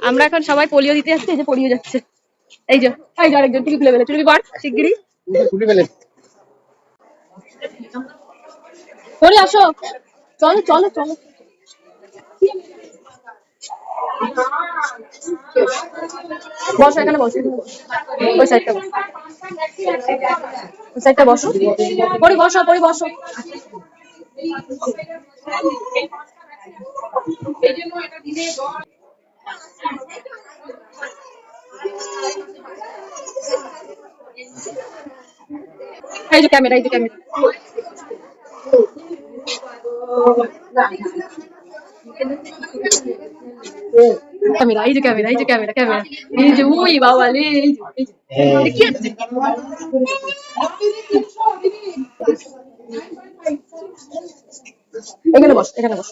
আমরা এখন সবাই পোলিও দিতে যাচ্ছি, এই যে পোলিও যাচ্ছে, এই যে আরেকজন টুপি খুলে ফেলে, টুপি পর শিগগিরই পরে আসো, চলো চলো চলো। বসো এখানে, বসো ওই সাইডটা, ওই সাইডটা বসো, পরে বসো, পরে বসো। এই যে ক্যামেরা, এই যে ক্যামেরা, ক্যামেরা, এই যে ক্যামেরা, এই যে ক্যামেরা, ক্যামেরা, এই যে উই বাবা রে, কি আছে? এখানে বস, এখানে বস।